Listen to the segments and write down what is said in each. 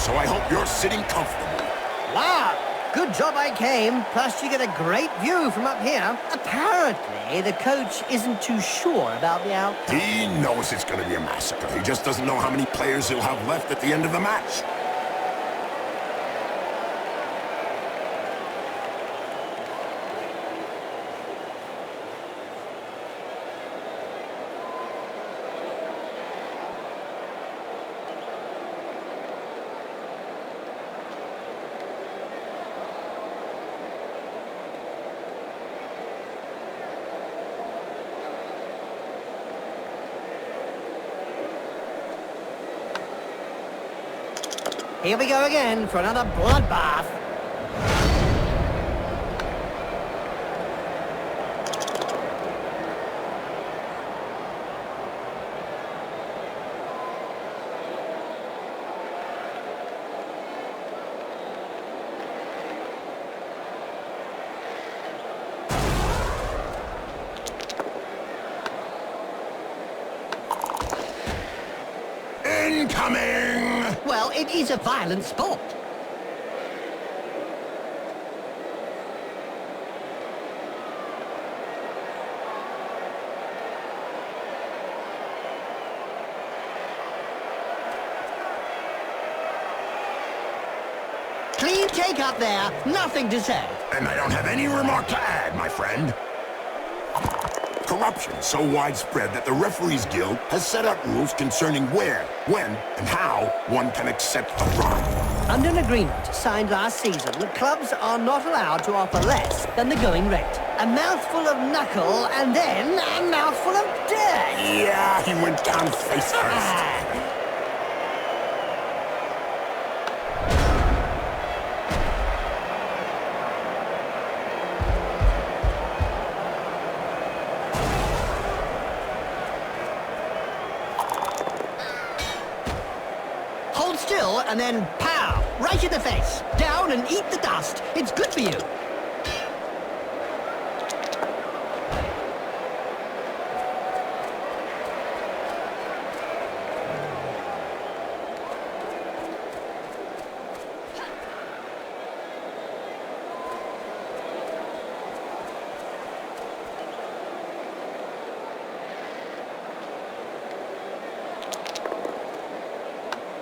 so I hope you're sitting comfortably. Wow, good job I came. Plus you get a great view from up here. Apparently, the coach isn't too sure about the outcome. He knows it's going to be a massacre. He just doesn't know how many players he'll have left at the end of the match. Here we go again for another bloodbath. Incoming! Well, it is a violent sport. Clean take up there, nothing to say. And I don't have any remark to add, my friend. Corruption is so widespread that the Referees Guild has set out rules concerning where, when, and how one can accept a bribe. Under an agreement signed last season, the clubs are not allowed to offer less than the going rate. A mouthful of knuckle and then a mouthful of dirt. Yeah, he went down face first. Hold still and then pow! Right in the face. Down and eat the dust. It's good for you.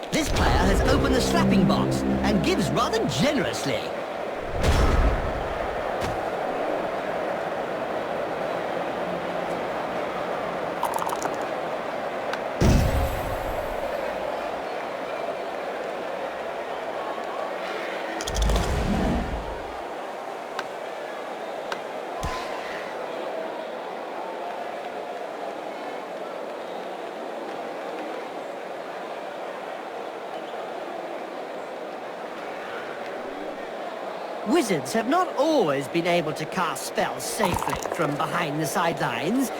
This player has opened the slapping box and gives rather generously. Wizards have not always been able to cast spells safely from behind the sidelines.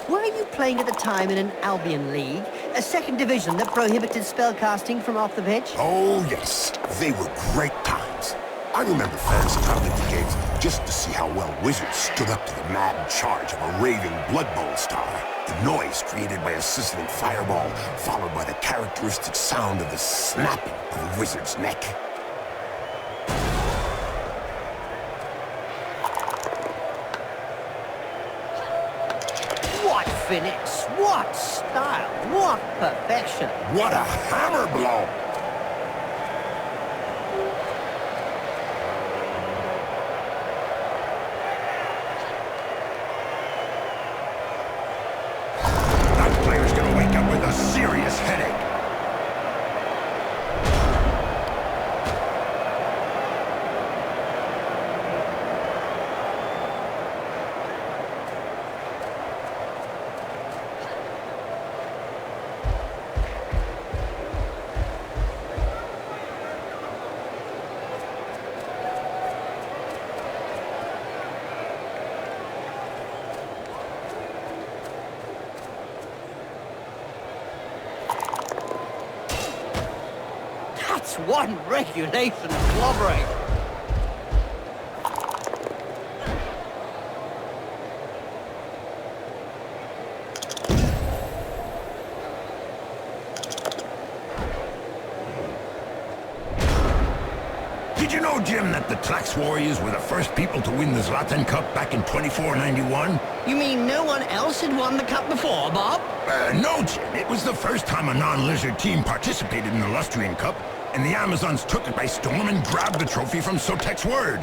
Were you playing at the time in an Albion League, a second division that prohibited spellcasting from off the pitch? Oh, yes. They were great times. I remember fantasy top-50 games just to see how well Wizards stood up to the mad charge of a raving BloodBowl star. The noise created by a sizzling fireball, followed by the characteristic sound of the snapping of a wizard's neck. What finesse, what style, what perfection. What a hammer blow! That player's gonna wake up with a serious headache. That's one regulation clobbering. Did you know, Jim, that the Tlax Warriors were the first people to win the Zlatan Cup back in 2491? You mean no one else had won the cup before, Bob? No, Jim. It was the first time a non-lizard team participated in the Lustrian Cup, and the Amazons took it by storm and grabbed the trophy from Sotek's word.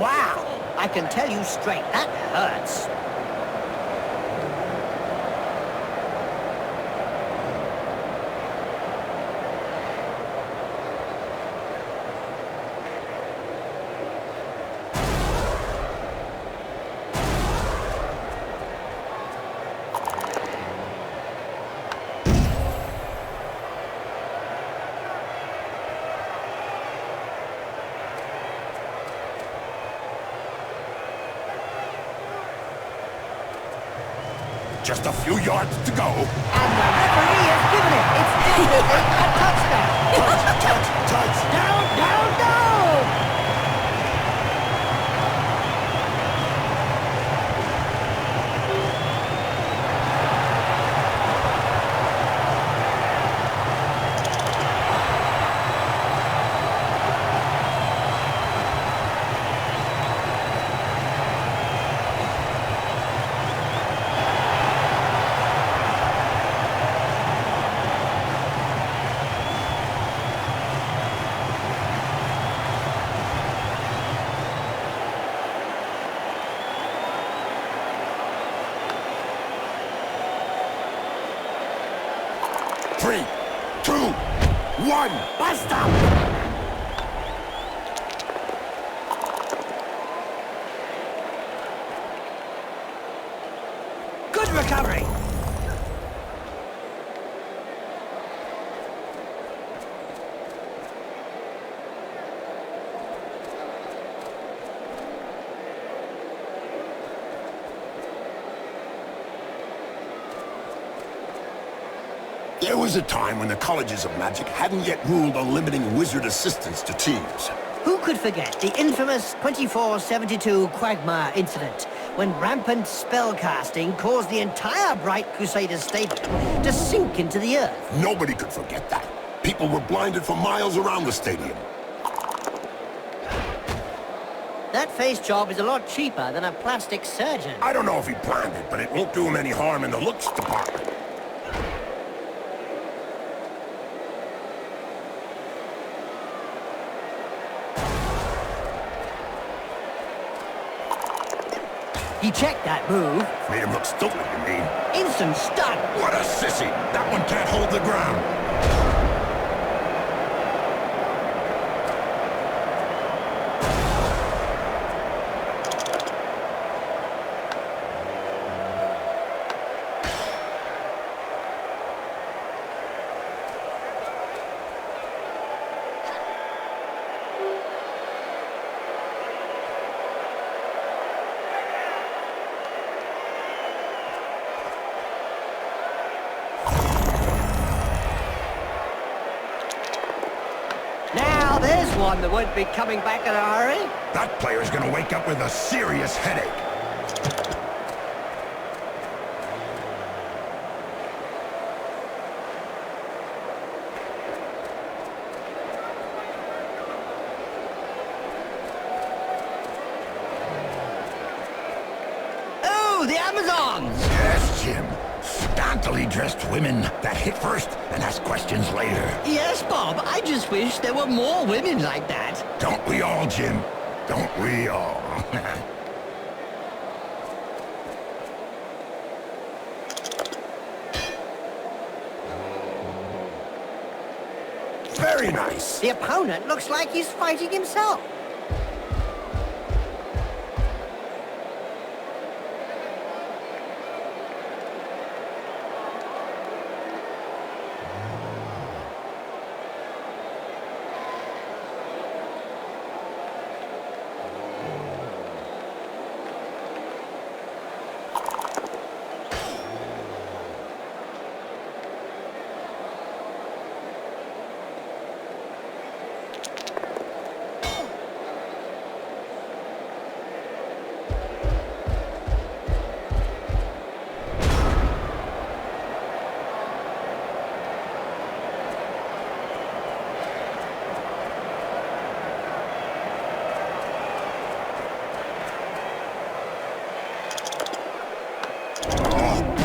Wow! I can tell you straight, that hurts. Just a few yards to go. And the referee has given it. It's definitely a touchdown. Touch! Down, down, down! Three, two, one, Basta! Good recovery. There was a time when the colleges of magic hadn't yet ruled on limiting wizard assistance to teams. Who could forget the infamous 2472 Quagmire incident, when rampant spellcasting caused the entire Bright Crusader stable to sink into the earth? Nobody could forget that. People were blinded for miles around the stadium. That face job is a lot cheaper than a plastic surgeon. I don't know if he planned it, but it won't do him any harm in the looks department. He checked that move. Made him look stupid, you mean? Instant stun. What a sissy! That one can't hold the ground. Now there's one that won't be coming back in a hurry. That player's gonna wake up with a serious headache. Oh, the Amazons! Yes, Jim. Scantily dressed women that hit first and ask questions later. Yes, Bob, I just wish there were more women like that. Don't we all, Jim? Don't we all? Very nice. The opponent looks like he's fighting himself.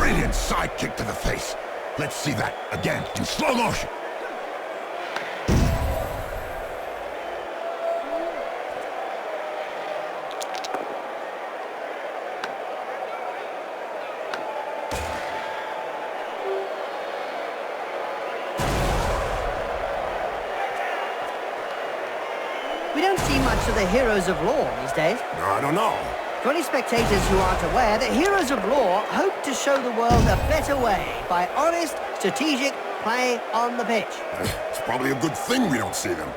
Brilliant sidekick to the face. Let's see that again in slow motion. We don't see much of the heroes of law these days. I don't know. For any spectators who aren't aware, the heroes of law hope to show the world a better way by honest, strategic play on the pitch. It's probably a good thing we don't see them.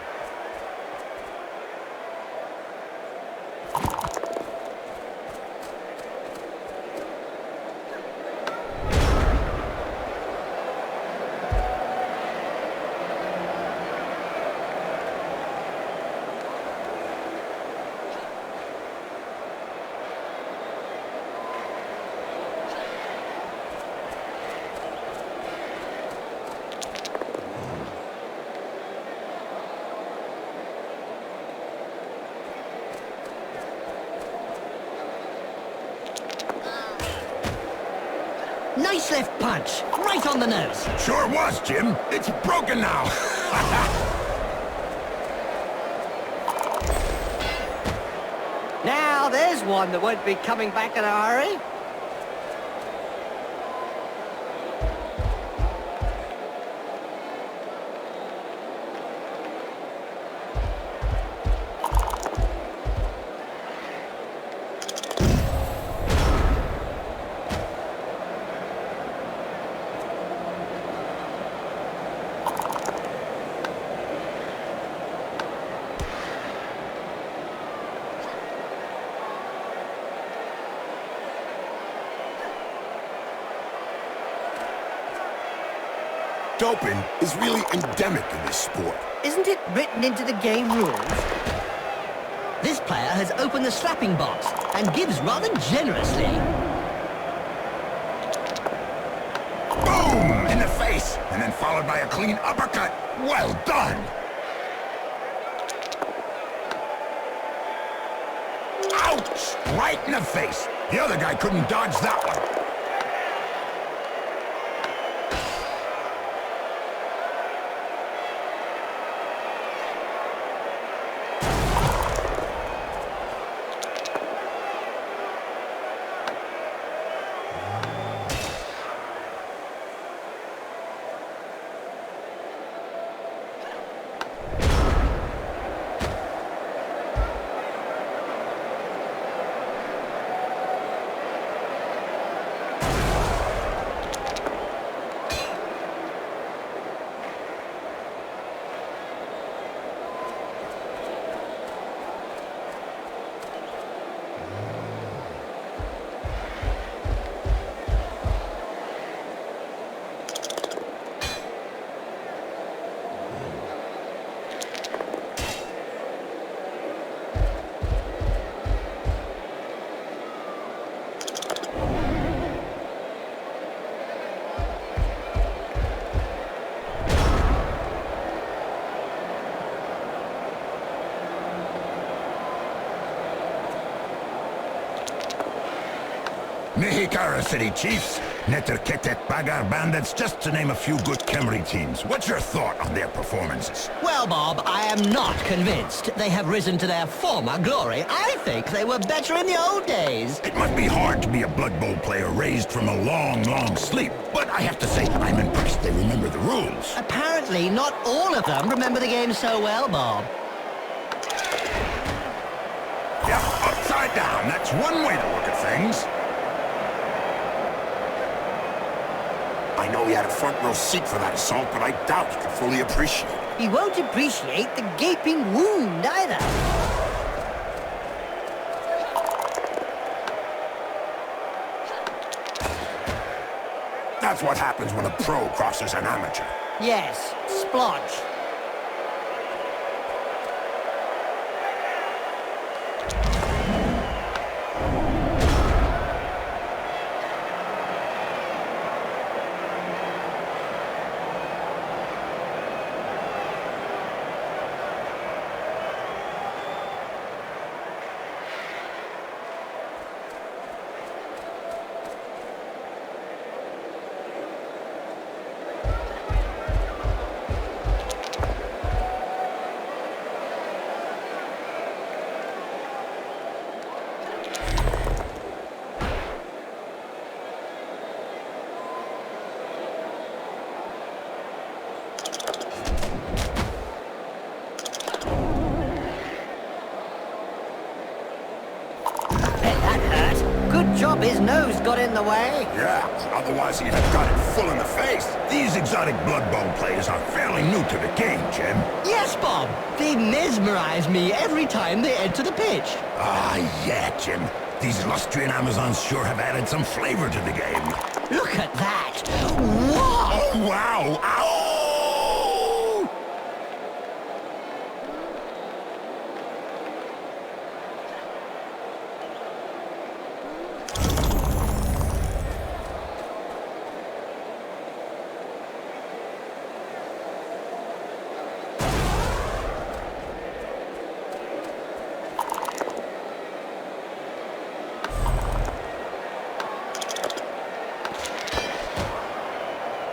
Nice left punch, right on the nose. Sure was, Jim. It's broken now. Now there's one that won't be coming back in a hurry. Doping is really endemic in this sport. Isn't it written into the game rules? This player has opened the slapping box and gives rather generously. Boom! In the face! And then followed by a clean uppercut. Well done! Ouch! Right in the face. The other guy couldn't dodge that one. Nihikara City Chiefs, Neterketet Bagar Bandits, just to name a few good Khemri teams. What's your thought on their performances? Well, Bob, I am not convinced they have risen to their former glory. I think they were better in the old days. It must be hard to be a Blood Bowl player raised from a long, long sleep. But I have to say, I'm impressed they remember the rules. Apparently, not all of them remember the game so well, Bob. Yep, upside down. That's one way to look at things. I know he had a front row seat for that assault, but I doubt he could fully appreciate it. He won't appreciate the gaping wound either. That's what happens when a pro crosses an amateur. Yes, splodge. Good job his nose got in the way. Yeah, otherwise he'd have got it full in the face. These exotic Blood Bowl players are fairly new to the game, Jim. Yes, Bob. They mesmerize me every time they enter the pitch. Ah, yeah, Jim. These Lustrian Amazons sure have added some flavor to the game. Look at that. Whoa! Oh, wow! Ow!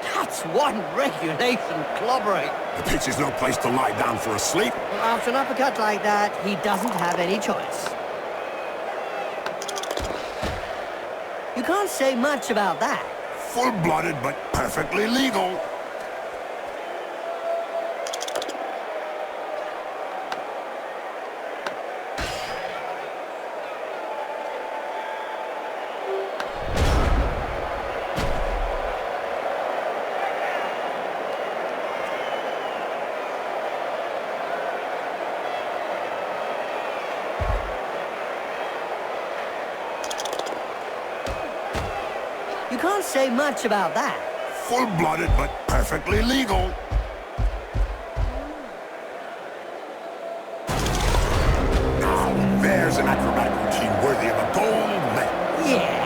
That's one regulation clobbering. The pitch is no place to lie down for a sleep. Well, after an uppercut like that, he doesn't have any choice. You can't say much about that. Full-blooded, but perfectly legal. You can't say much about that. Full-blooded, but perfectly legal. Now, there's an acrobatic routine worthy of a gold medal. Yeah.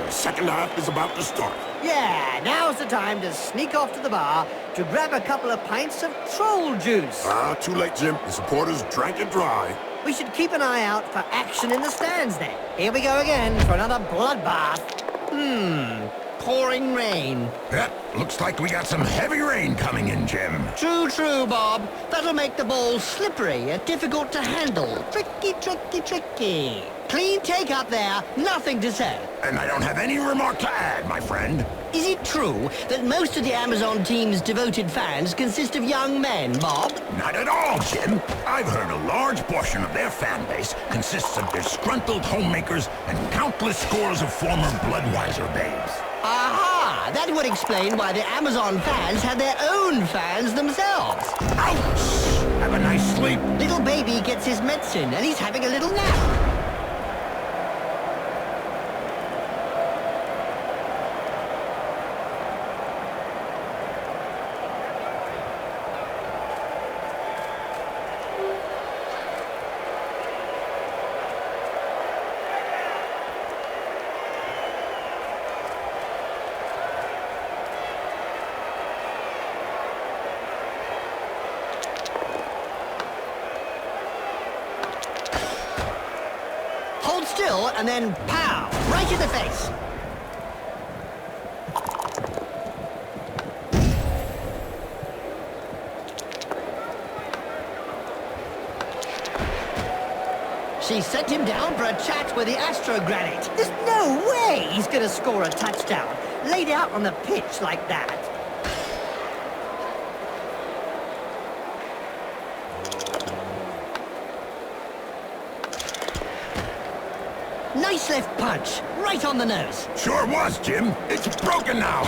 The second half is about to start. Yeah, now's the time to sneak off to the bar to grab a couple of pints of troll juice. Ah, too late, Jim. The supporters drank it dry. We should keep an eye out for action in the stands then. Here we go again for another bloodbath. Pouring rain. Yep, looks like we got some heavy rain coming in, Jim. True, Bob. That'll make the ball slippery and difficult to handle. Tricky. Clean take up there, nothing to say. And I don't have any remark to add, my friend. Is it true that most of the Amazon team's devoted fans consist of young men, Bob? Not at all, Jim. I've heard a large portion of their fan base consists of disgruntled homemakers and countless scores of former Bloodweiser babes. Aha! That would explain why the Amazon fans have their own fans themselves. Ouch! Have a nice sleep. Little baby gets his medicine and he's having a little nap. Hold still and then pow! Right in the face. She sent him down for a chat with the Astrogranite. There's no way he's gonna score a touchdown, laid out on the pitch like that. Nice left punch, right on the nose. Sure was, Jim. It's broken now.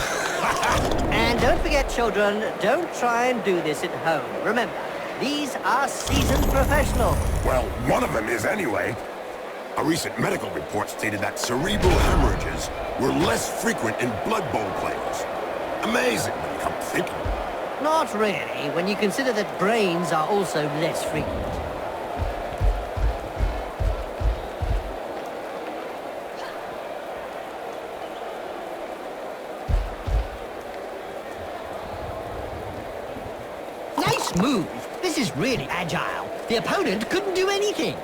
And don't forget, children, don't try and do this at home. Remember, these are seasoned professionals. Well, one of them is anyway. A recent medical report stated that cerebral hemorrhages were less frequent in Blood Bowl players. Amazing when you come to think of it. Not really, when you consider that brains are also less frequent. Nice move. This is really agile. The opponent couldn't do anything.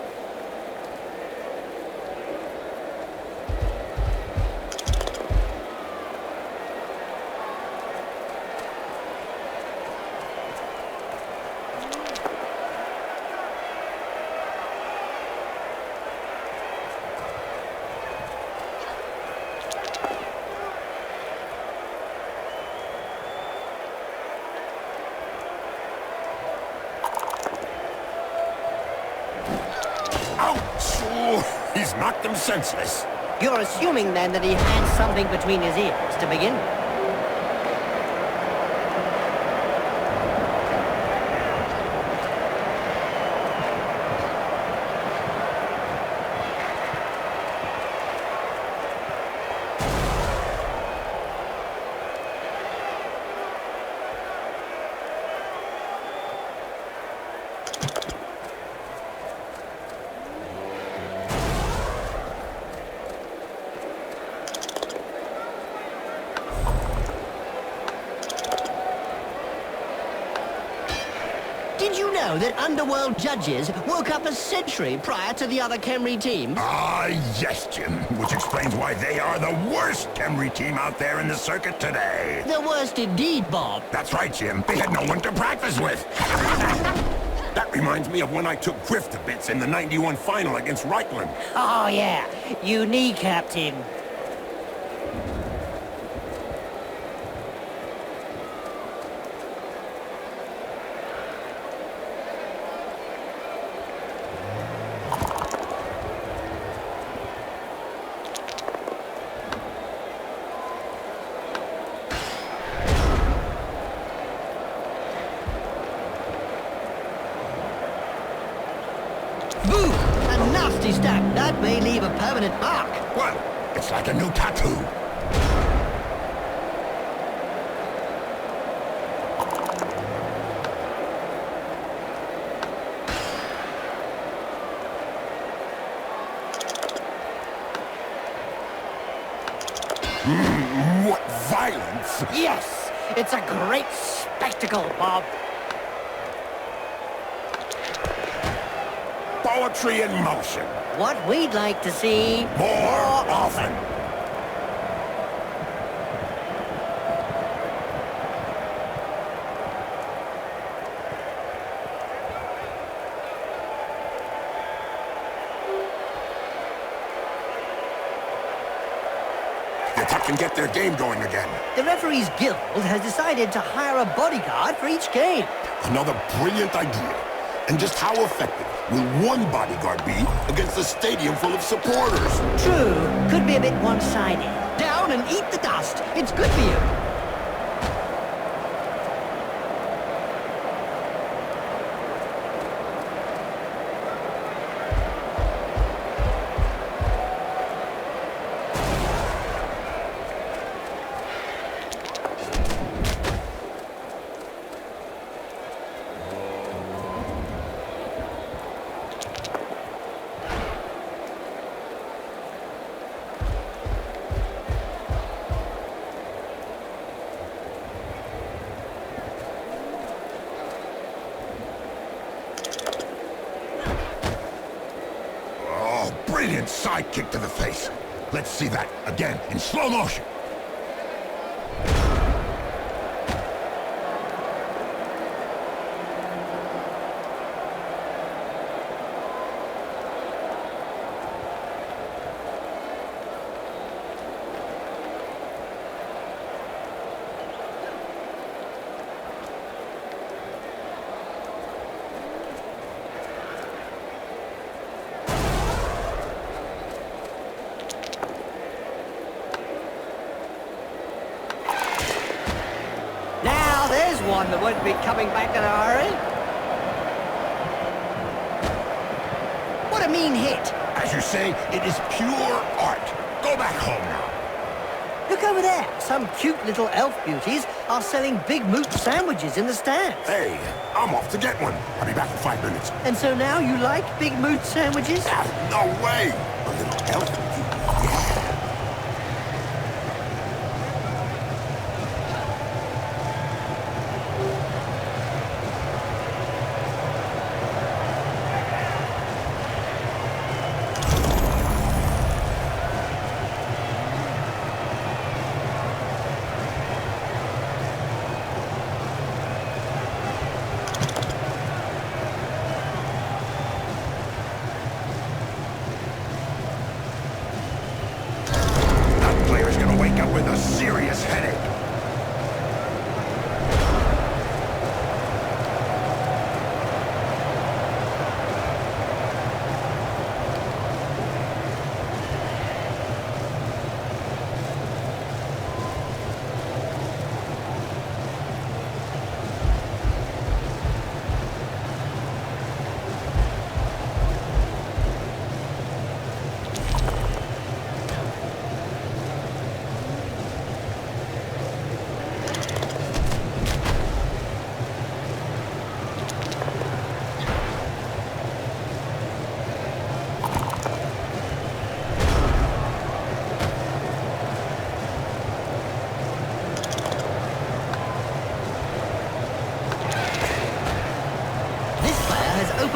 just knocked him senseless. You're assuming then that he had something between his ears to begin with. Did you know that Underworld judges woke up a century prior to the other Khemri teams? Ah, yes, Jim. Which explains why they are the worst Khemri team out there in the circuit today. The worst indeed, Bob. That's right, Jim. They had no one to practice with. That reminds me of when I took Griff to bits in the '91 final against Reichland. Oh, yeah. You kneecapped him. Boo! A nasty stab. That may leave a permanent mark. Well, it's like a new tattoo. What violence! Yes! It's a great spectacle, Bob. Poetry in motion. What we'd like to see More often. The Tuck can get their game going again. The referees guild has decided to hire a bodyguard for each game. Another brilliant idea. And just how effective will one bodyguard be against a stadium full of supporters? True, could be a bit one-sided. Down and eat the dust. It's good for you. Brilliant side kick to the face. Let's see that again in slow motion. There's one that won't be coming back in a hurry. What a mean hit. As you say, it is pure art. Go back home now. Look over there. Some cute little elf beauties are selling big moot sandwiches in the stands. Hey, I'm off to get one. I'll be back in 5 minutes. And so now you like big moot sandwiches? Ah, no way. A little elf beauty. Yeah.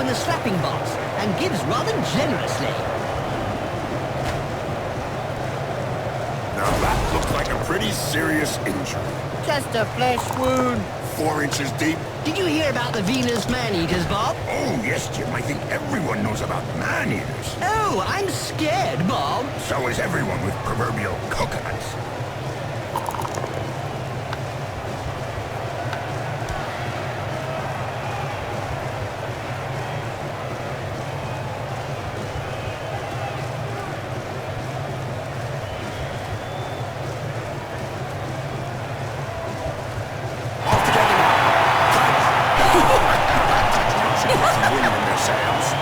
the slapping box and gives rather generously. Now that looked like a pretty serious injury. Just a flesh wound. 4 inches deep. Did you hear about the Venus man-eaters, Bob? Oh, yes, Jim. I think everyone knows about man-eaters. Oh, I'm scared, Bob. So is everyone with proverbial coconuts.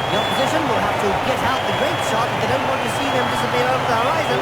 The opposition will have to get out the great shot if they don't want to see them disappear over the horizon.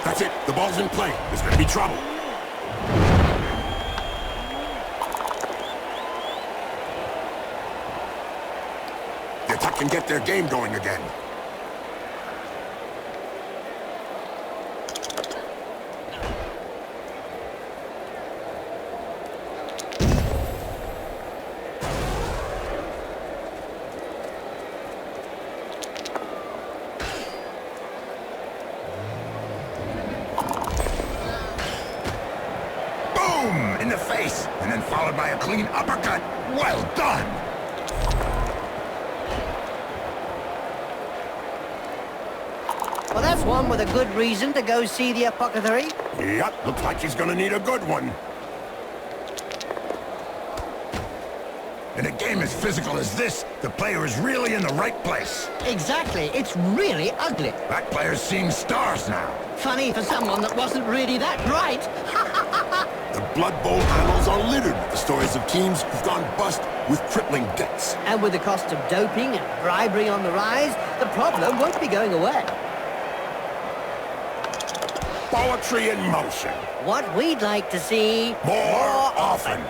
That's it. The ball's in play. There's gonna be trouble. The attack can get their game going again. In the face, and then followed by a clean uppercut. Well done! Well, that's one with a good reason to go see the apothecary. Yep, looks like he's gonna need a good one. In a game as physical as this, the player is really in the right place. Exactly. It's really ugly. That player's seeing stars now. Funny for someone that wasn't really that bright. The Blood Bowl annals are littered with the stories of teams who've gone bust with crippling debts. And with the cost of doping and bribery on the rise, the problem won't be going away. Poetry in motion. What we'd like to see More often.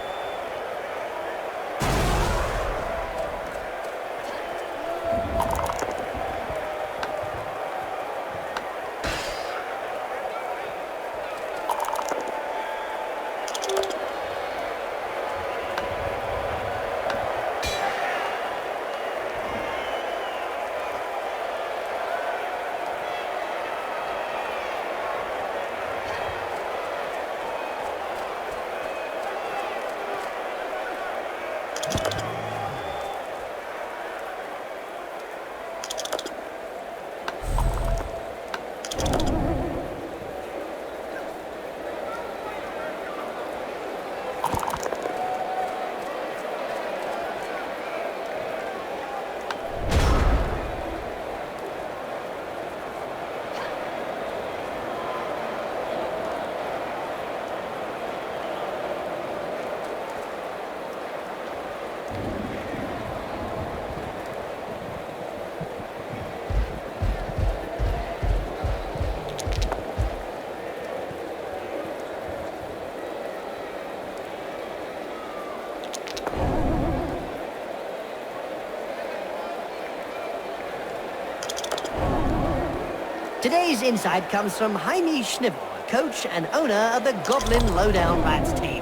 Today's insight comes from Jaime Schnibbel, coach and owner of the Goblin Lowdown Rats team.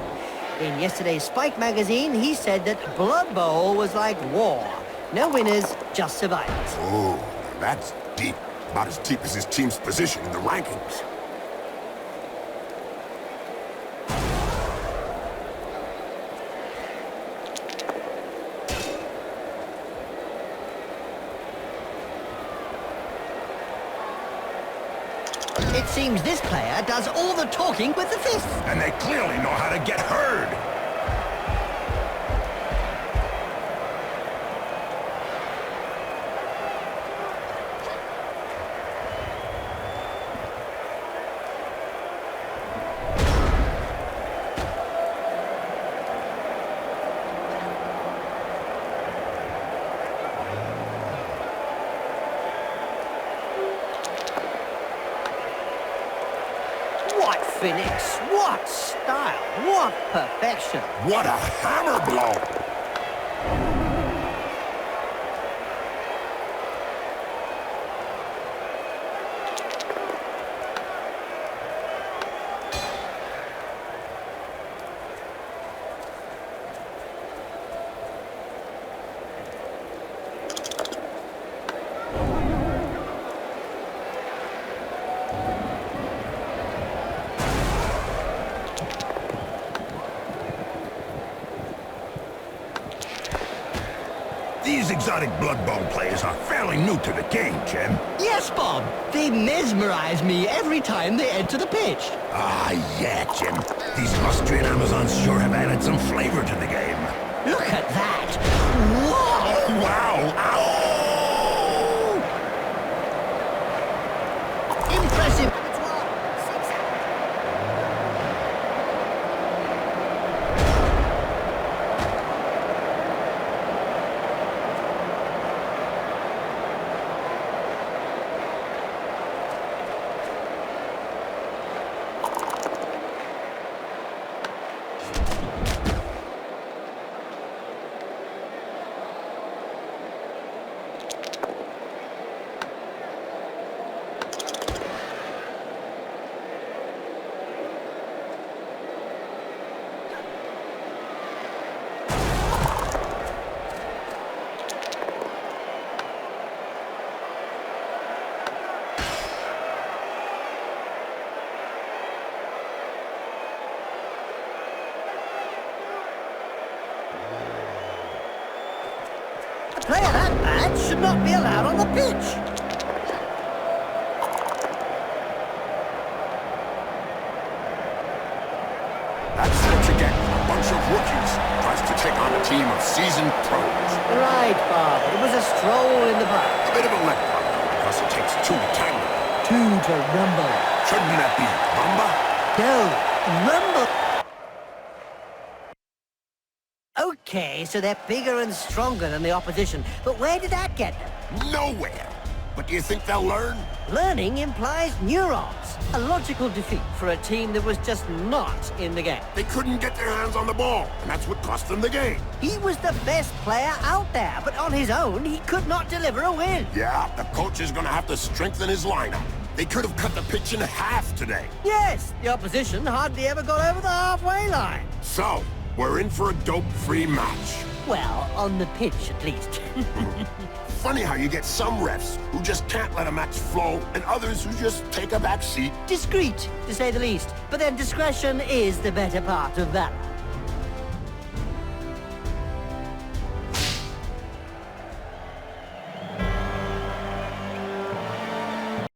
In yesterday's Spike magazine, he said that Blood Bowl was like war. No winners, just survivors. Oh, that's deep. About as deep as his team's position in the rankings. It seems this player does all the talking with the fists. And they clearly know how to get heard. Phoenix, what style, what perfection. What a hammer blow! These exotic Blood Bowl players are fairly new to the game, Jim. Yes, Bob. They mesmerize me every time they enter the pitch. Ah, yeah, Jim. These Austrian Amazons sure have added some flavor to the game. Look at that. Whoa! Oh, wow! Ow! Impressive. A player that bad should not be allowed on the pitch. That's it again. A bunch of rookies tries to take on a team of seasoned pros. Right, Bob. It was a stroll in the park. A bit of a letdown, because it takes two to tango. Two to rumble. Shouldn't that be rumba? No, rumble. Okay, so they're bigger and stronger than the opposition. But where did that get them? Nowhere. But do you think they'll learn? Learning implies neurons. A logical defeat for a team that was just not in the game. They couldn't get their hands on the ball, and that's what cost them the game. He was the best player out there, but on his own, he could not deliver a win. Yeah, the coach is going to have to strengthen his lineup. They could have cut the pitch in half today. Yes, the opposition hardly ever got over the halfway line. So, we're in for a dope-free match. Well, on the pitch at least. Funny how you get some refs who just can't let a match flow, and others who just take a back seat. Discreet, to say the least. But then discretion is the better part of valor.